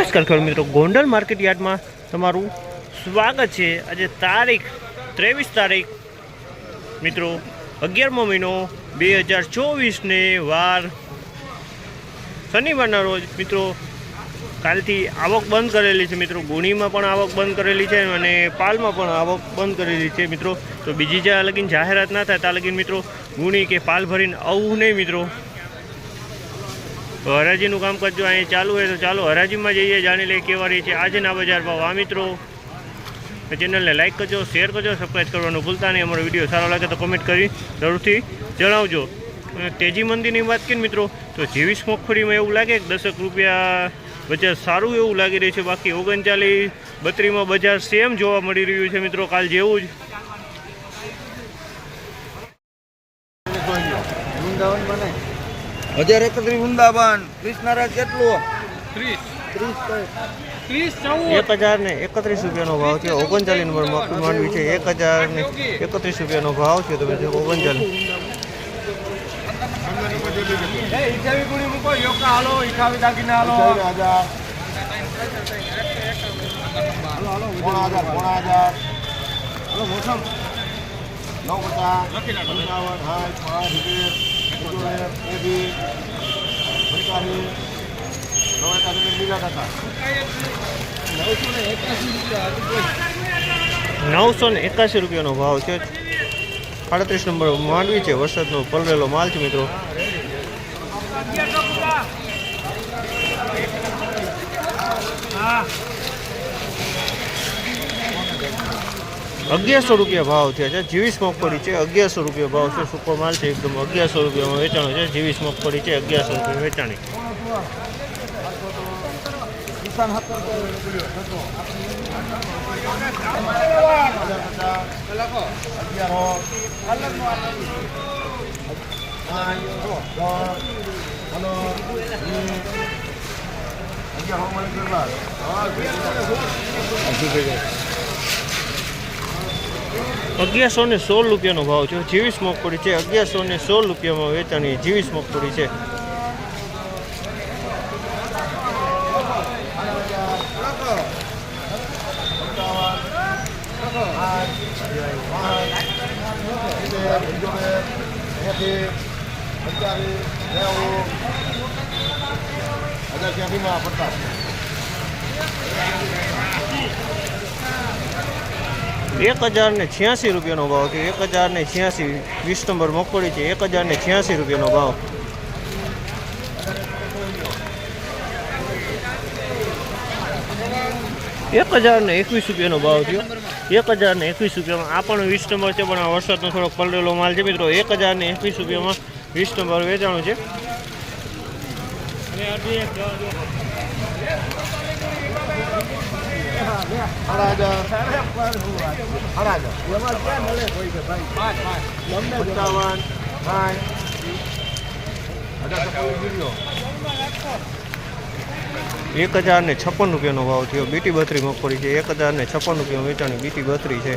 નમસ્કાર ખેડૂત મિત્રો, ગોંડલ માર્કેટ યાર્ડમાં તમારું સ્વાગત છે। આજે તારીખ 23 મિત્રો 11મો મહિનો 2024 ને વાર શનિવારના રોજ મિત્રો કાલથી આવક બંધ કરેલી છે। મિત્રો ગુણીમાં પણ આવક બંધ કરેલી છે અને પાલમાં પણ આવક બંધ કરેલી છે મિત્રો। તો બીજી જ્યાં લગીન જાહેરાત ના થાય ત્યાં લગીન મિત્રો ગુણી કે પાલ ભરીને આવવું નહીં મિત્રો। હરાજીનું કામકાજ જો અહીં ચાલુ હોય તો ચાલો હરાજીમાં જઈએ, જાણી લઈએ કેવા રહી છે આજના બજાર ભાવ। આ મિત્રો ચેનલને લાઇક કરજો, શેર કરજો, સબસ્ક્રાઈબ કરવાનું ભૂલતા નહીં। અમારો વિડીયો સારો લાગે તો કમેન્ટ કરી જરૂરથી જણાવજો। તેજી મંદીની વાત કરીએ મિત્રો તો જીવીસ મગફળીમાં એવું લાગે કે 10 રૂપિયા બજાર સારું એવું લાગી રહ્યું છે। બાકી 39, 32માં બજાર સેમ જોવા મળી રહ્યું છે મિત્રો, કાલ જેવું જ। હજાર 31 વૃંદાવન કૃષ્ણરાજ કેટલું 1031 રૂપિયાનો ભાવ છે। 39 નંબર મગફળી માંડવી છે, 1031 રૂપિયાનો ભાવ છે। તમે જો 39 981 રૂપિયાનો ભાવ છે। 38 નંબર માંડવી છે, વરસાદનો પલરેલો માલ છે મિત્રો। ₹1100 ભાવ થયા છે। જીવીસ મગફળી છે, ₹1100 ભાવ છે। સુકો માલ છે એકદમ, ₹1100 વેચાણો છે। જીવીસ મગફળી છે, ₹1100 વેચાણી। ₹1116 ભાવ છે। જીવીસ મગફળી છે, ₹1116 વેચાણી જીવીસ મગફળી છે। ₹1086 ભાવ છે। 1086, 20 નંબર મગફળી છે, ₹1086 ભાવ। ₹1021 ભાવ થયો। 1021 આ પણ 20 નંબર છે, પણ આ વરસાદનો થોડોક પલરેલો માલ છે મિત્રો। 1021 20 નંબર વેચાણું છે। ₹1056 ભાવ થયો। બીટી 32 મગફળી છે, ₹1056 વેચાણી બીટી 32 છે।